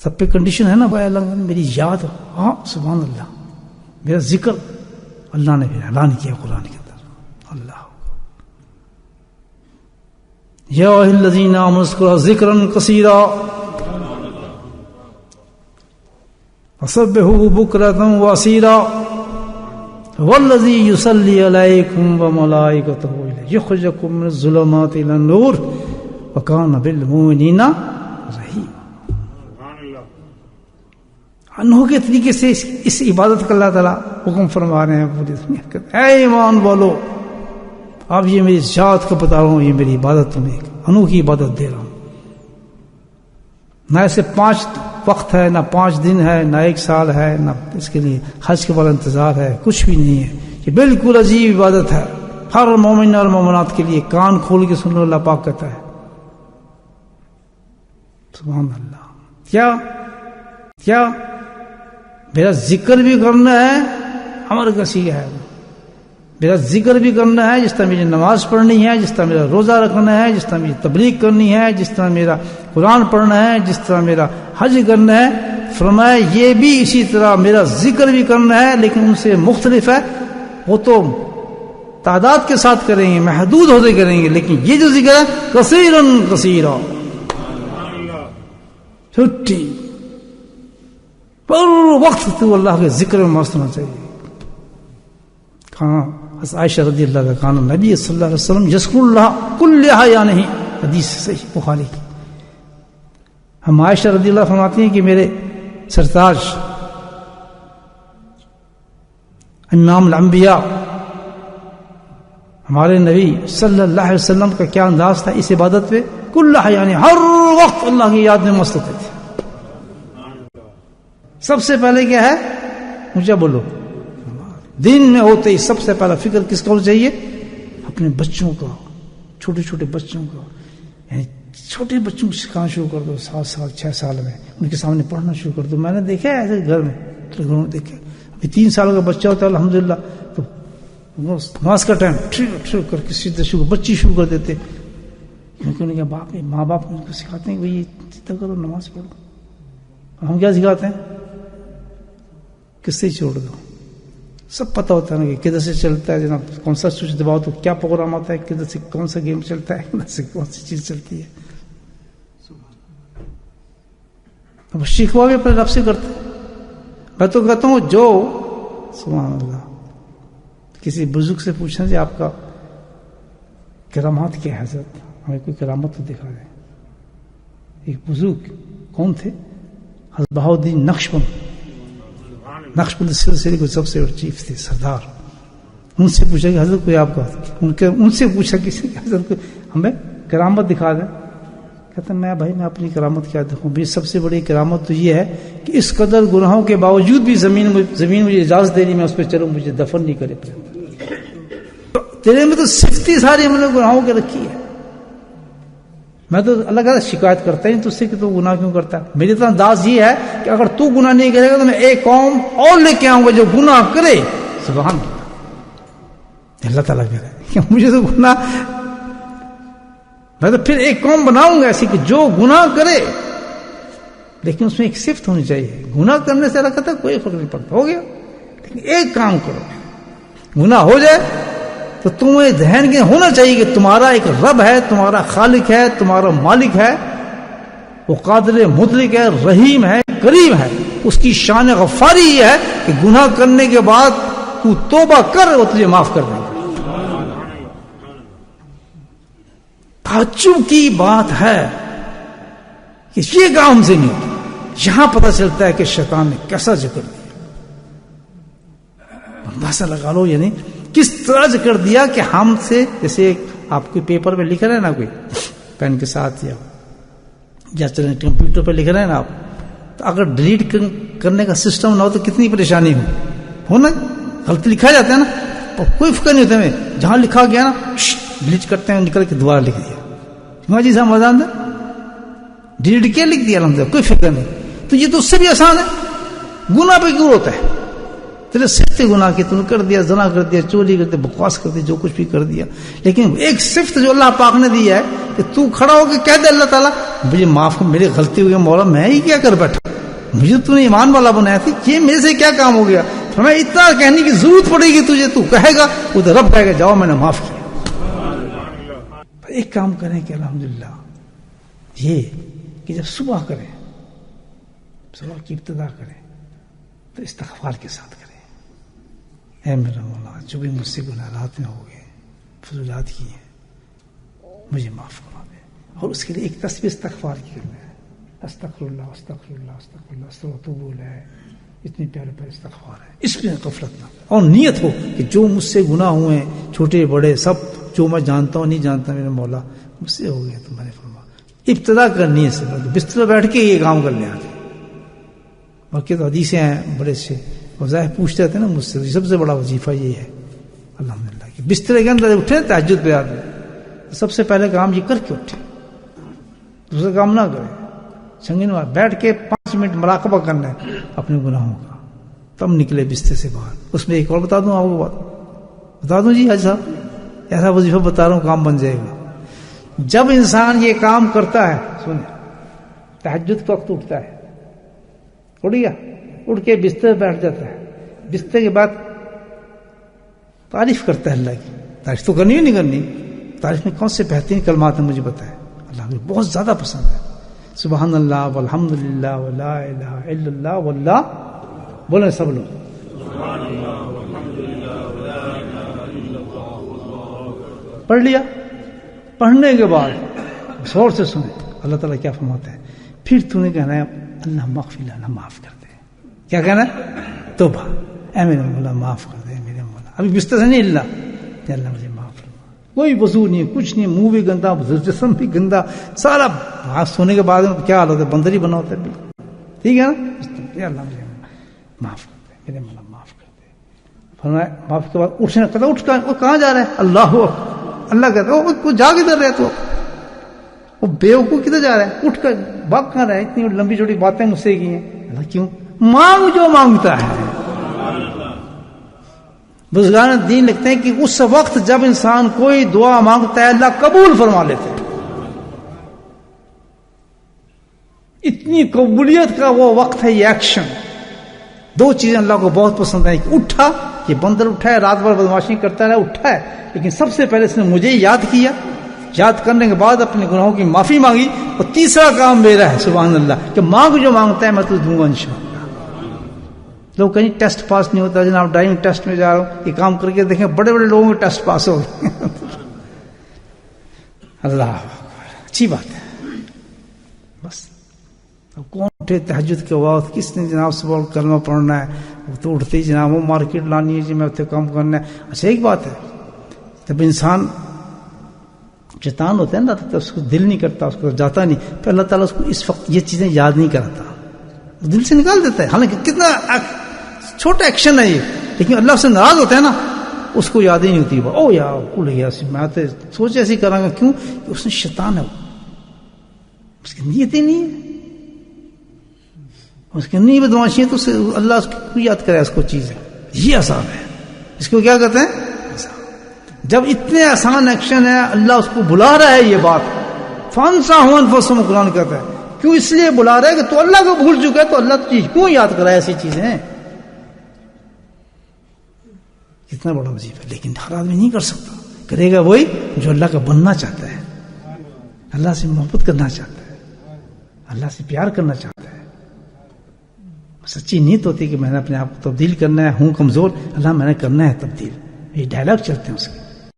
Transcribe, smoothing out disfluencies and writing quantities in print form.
سب پہ کنڈیشن ہے نا بھائی اللہ میری یاد، ہاں سبحان اللہ، میرا ذکر اللہ نے پھر اعلان کیا قرآن کے اندر، اللہ یا ایھا الذین آمنوا اذکروا ذکرا کثیرا وسبحوا بکرۃ واصیلا والذی یصلی علیکم وملائکتہ یخرجکم من الظلمات الی النور وکان بالمؤمنین رحیما۔ انہوں کے طریقے سے اس عبادت کا اللہ تعالیٰ حکم فرما رہے ہیں پوری دنیا کے، اے ایمان والو اب یہ میری ذات کو بتا رہا ہوں، یہ میری عبادت تمہیں انوکھی عبادت دے رہا ہوں، نہ اسے 5 وقت ہے، نہ 5 دن ہے، نہ 1 سال ہے، نہ اس کے لیے حج کے والا انتظار ہے، کچھ بھی نہیں ہے، یہ بالکل عجیب عبادت ہے ہر مومن اور مومنات کے لیے۔ کان کھول کے سن لو، اللہ پاک کہتا ہے سبحان اللہ۔ کیا میرا ذکر بھی کرنا ہے، امر کسی ہے، میرا ذکر بھی کرنا ہے، جس طرح میری نماز پڑھنی ہے، جس طرح میرا روزہ رکھنا ہے، جس طرح میری تبلیغ کرنی ہے، جس طرح میرا قرآن پڑھنا ہے، جس طرح میرا حج کرنا ہے، فرمایا یہ بھی اسی طرح میرا ذکر بھی کرنا ہے، لیکن ان سے مختلف ہے، وہ تو تعداد کے ساتھ کریں گے، محدود ہوتے کریں گے، لیکن یہ جو ذکر ہے کثیرن کثیرا، چھٹی پر وقت تو اللہ کے ذکر میں مست ہونا چاہیے۔ عائشہ رضی اللہ عنہا کان نبی صلی اللہ علیہ وسلم یذکر اللہ کلھا یا نہیں، حدیث صحیح بخاری کی۔ ہم عائشہ رضی اللہ فرماتی ہیں کہ میرے سرتاج امام الانبیاء ہمارے نبی صلی اللہ علیہ وسلم کا کیا انداز تھا اس عبادت پہ، کلھا یعنی ہر وقت اللہ کی یاد میں مست ہوتے تھے۔ سب سے پہلے کیا ہے، مجھے بولو، دن میں ہوتے ہی سب سے پہلا فکر کس کا ہونا چاہیے، اپنے بچوں کا، چھوٹے چھوٹے بچوں کا، یعنی چھوٹے بچوں کو سکھانا شروع کر دو، 7 سال 6 سال میں ان کے سامنے پڑھنا شروع کر دو۔ میں نے دیکھا ہے ایسے گھر میں، گھروں میں دیکھا، ابھی 3 سال کا بچہ ہوتا ہے الحمدللہ، تو نماز کا ٹائم ٹھیک کر کے سیدھے بچی شروع کر دیتے، کیونکہ ان کے ماں باپ ان کو سکھاتے ہیں کہ بھائی جتنا کرو نماز پڑھو۔ ہم کیا سکھاتے ہیں، کس سے چھوڑ دو، سب پتہ ہوتا ہے نا کہ کدھر سے چلتا ہے جناب، کون سا سوئچ دباؤ تو کیا پروگرام آتا ہے، کدھر سے کون سا گیم چلتا ہے، کدھر سے کون سی چیز چلتی ہے۔ اب شکوا بھی اپنے رب سے کرتے ہیں۔ میں تو کہتا ہوں جو سبحان اللہ کسی بزرگ سے پوچھنا جی آپ کا کرامات کیا ہے، حضرت ہمیں کوئی کرامت تو دکھا دیں۔ ایک بزرگ کون تھے، حضرت بہاؤالدین نقشبند سلسلے کو سب سے چیف تھے، سردار۔ ان سے پوچھا کہ حضرت کوئی آپ کا، ان سے پوچھا کسی کہ حضرت کو ہمیں کرامت دکھا دیں۔ کہتے ہیں میں اپنی کرامت کیا دکھاؤں، بھی سب سے بڑی کرامت تو یہ ہے کہ اس قدر گناہوں کے باوجود بھی زمین مجھے اجازت دے رہی میں اس پہ چلوں، مجھے دفن نہیں کرے۔ تیرے میں تو سختی ساری ہم نے گناہوں کے رکھی ہے۔ میں تو اللہ کا شکایت کرتا ہی تجھ سے کہ تو گناہ کیوں کرتا ہے۔ میری طرح انداز یہ ہے کہ اگر تو گناہ نہیں کرے گا تو میں ایک قوم اور لے کے آؤں گا جو گناہ کرے۔ سبحان اللہ تعالیٰ کہہ رہے ہیں کہ مجھے تو گناہ، میں تو پھر ایک قوم بناؤں گا ایسی کہ جو گناہ کرے، لیکن اس میں ایک صفت ہونی چاہیے۔ گناہ کرنے سے اللہ کہتا ہے کوئی فرق نہیں پڑتا، ہو گیا، لیکن ایک کام کرو، گناہ ہو جائے تو تمہیں ذہن کے ہونا چاہیے کہ تمہارا ایک رب ہے، تمہارا خالق ہے، تمہارا مالک ہے، وہ قادر مطلق ہے، رحیم ہے، کریم ہے۔ اس کی شان غفاری یہ ہے کہ گناہ کرنے کے بعد تو توبہ کر، وہ تجھے معاف کر دے گا۔ تعجب کی بات ہے کہ یہ کام سے نہیں ہوتا۔ یہاں پتہ چلتا ہے کہ شیطان نے کیسا ذکر دیا، اندازہ لگا لو، یعنی کس طرح ذکر دیا کہ ہم سے، جیسے آپ کوئی پیپر پہ لکھ رہے ہیں نا، کوئی پین کے ساتھ یا چلیں کمپیوٹر پہ لکھ رہے ہیں نا آپ، تو اگر ڈیلیٹ کرنے کا سسٹم نہ ہو تو کتنی پریشانی ہو نا، غلطی لکھا جاتا ہے نا، اور کوئی فکر نہیں ہوتا ہمیں، جہاں لکھا گیا نا ڈیلیٹ کرتے ہیں، نکل کے دوبارہ لکھ دیا، جی صاحب مزہ آتا، ڈیلیٹ کیا لکھ دیا الحمدللہ، کوئی فکر نہیں۔ تو یہ تو اس سے بھی آسان ہے، گناہ پہ کیوں ہوتا ہے؟ تیرے صفت گناہ کی، تم نے کر دیا، زنا کر دیا، چوری کر دیا، بکواس کر دی، جو کچھ بھی کر دیا، لیکن ایک صفت جو اللہ پاک نے دی ہے کہ تو کھڑا ہو کے کہہ دے اللہ تعالیٰ مجھے معاف کر، میری غلطی ہوئی ہے مولا، میں ہی کیا کر بیٹھا، مجھے تو نے ایمان والا بنایا تھی، یہ میرے سے کیا کام ہو گیا؟ فرمایا اتنا کہنے کی ضرورت پڑے گی تجھے، تو کہے گا وہ تو رب کہے گا جاؤ میں نے معاف کیا۔ ایک کام کریں کہ الحمدللہ یہ کہ جب صبح کریں، صبح کی ابتدا کریں تو استغفار کے ساتھ کریں، اے میرا مولا جو بھی مجھ سے گناہات میں ہو گئے، فضولات کی ہیں، مجھے معاف کرا دے۔ اور اس کے لیے ایک تسبیح استغفار کی کرنا ہے، استغفر اللہ استغفر اللہ استغفر اللہ استغفر توبہ الیہ، اتنے پیارے پیارے استغفار ہے، اس میں غفلت نہ، اور نیت ہو کہ جو مجھ سے گناہ ہوئے ہیں چھوٹے بڑے سب، جو میں جانتا ہوں نہیں جانتا، میرے مولا مجھ سے ہو گئے تو میں نے فرما ابتدا کرنی ہے، بستر بیٹھ کے یہ کام کر لیں آگے۔ باقی تو حدیثیں ہیں بڑے سے وظائف پوچھتے رہتے ہیں نا مجھ سے، سب سے بڑا وظیفہ یہ ہے الحمدللہ کہ بستر کے اندر اٹھے تہجد پہ آدمی سب سے پہلے کام یہ کر کے اٹھے، دوسرا کام نہ کرے، سنگین بیٹھ کے 5 منٹ مراقبہ کرنا ہے اپنے گناہوں کا، تب نکلے بستر سے باہر۔ اس میں ایک اور بتا دوں آپ کو بات، بتا دوں جی حاج صاحب، ایسا وظیفہ بتا رہا ہوں کام بن جائے گا۔ جب انسان یہ کام کرتا ہے، سنیں، تہجد کے وقت اٹھتا ہے، اٹھ گیا، اٹھ کے بستر بیٹھ جاتا ہے، بستر کے بعد تعریف کرتا ہے اللہ کی، تعریف تو کرنی ہے نہیں کرنی، تعریف میں کون سے بہترین کلمات ہیں مجھے بتائے، اللہ مجھے بہت زیادہ پسند ہے، سبحان اللہ والحمد للہ ولا الہ الا اللہ واللہ، بولیں سب لوگ پڑھ لیا، پڑھنے کے بعد زور سے سنیں اللہ تعالیٰ کیا فرماتا ہے، پھر تو نے کہنا ہے اللہ مغفر لنا، معاف کر دے، کیا کہنا ہے؟ توبہ، اے میرے مولا معاف کر دے میرے مولا، ابھی بستر سے نہیں ہلنا، کہ اللہ مجھے معاف فرما، کوئی وضو نہیں، کچھ نہیں، منہ بھی گندا، جسم بھی گندا، سارا ہاتھ سونے کے بعد کیا حال ہوتا ہے، بندر ہی بنا ہوتا ہے، ٹھیک ہے نا، اللہ مجھے معاف کر دے میرے مولا، معاف کر دے۔ فرمایا معاف کے بعد اٹھنا، کہتا اٹھ کر وہ کہاں جا رہا ہے؟ اللہ اللہ کہتا ہے وہ جا کدھر رہے تو، وہ بیوقوف کدھر جا رہا ہے، اٹھ کر بھاگ کہاں رہا ہے، اتنی لمبی چھوٹی باتیں مجھ سے کی ہیں، اللہ کیوں؟ مانگ جو مانگتا ہے۔ بزرگان دین لکھتے ہیں کہ اس وقت جب انسان کوئی دعا مانگتا ہے اللہ قبول فرما لیتے ہیں، اتنی قبولیت کا وہ وقت ہے، یہ ایکشن۔ 2 چیزیں اللہ کو بہت پسند ہیں، کہ اٹھا، یہ بندر اٹھا ہے، رات بھر بدماشی کرتا رہا، اٹھا ہے، لیکن سب سے پہلے اس نے مجھے یاد کیا، یاد کرنے کے بعد اپنے گناہوں کی معافی مانگی، اور تیسرا کام میرا ہے سبحان اللہ کہ مانگ جو مانگتا ہے میں تو دوں گا انشاءاللہ۔ لوگ کہیں ٹیسٹ پاس نہیں ہوتا، جناب ڈرائیونگ ٹیسٹ میں جا رہا ہوں، یہ کام کر کے دیکھیں بڑے بڑے لوگوں کے ٹیسٹ پاس ہو گئے، اللہ اچھی بات ہے۔ بس اب کون اٹھے تہجد کے وقت، کس نے جناب صبح کلمہ پڑھنا ہے، وہ تو اٹھتے ہی جناب وہ مارکیٹ لانی ہے جی، میں اتنے کام کرنا ہے۔ اچھا ایک بات ہے، جب انسان شیطان ہوتا ہے نا تو اس کو دل نہیں کرتا، اس کو جاتا نہیں، پھر اللہ تعالیٰ اس کو اس وقت یہ چیزیں یاد نہیں کراتا، دل سے نکال دیتا ہے، حالانکہ کتنا چھوٹا ایکشن ہے یہ، لیکن اللہ سے ناراض ہوتا ہے نا، اس کو یاد ہی نہیں ہوتی، او یار بھول گیا، میں تو سوچ ایسے ہی کراں گا، کیوں کہ اس نے شیطان ہے، اس کی نیت ہی نہیں ہے، اس کی نہیں بدماشی ہے، تو اللہ اس کو یاد کرے، اس کو چیز ہے، یہ عذاب ہے، اس کو کیا کہتے ہیں؟ جب اتنے آسان ایکشن ہے، اللہ اس کو بلا رہا ہے، یہ بات فانساہم انفسہم قرآن کہتا ہے، کیوں اس لیے بلا رہا ہے کہ تو اللہ کو بھول چکا ہے، تو اللہ تجھے کیوں یاد کرائے ایسی چیزیں، کتنا بڑا وظیفہ ہے، لیکن ہر آدمی نہیں کر سکتا، کرے گا وہی جو اللہ کا بننا چاہتا ہے، اللہ سے محبت کرنا چاہتا ہے، اللہ سے پیار کرنا چاہتا ہے، سچی نیت ہوتی ہے کہ میں نے اپنے آپ کو تبدیل کرنا ہے، ہوں کمزور، اللہ میں نے کرنا ہے تبدیل، یہ ڈائلاگ چلتے ہیں اس کے،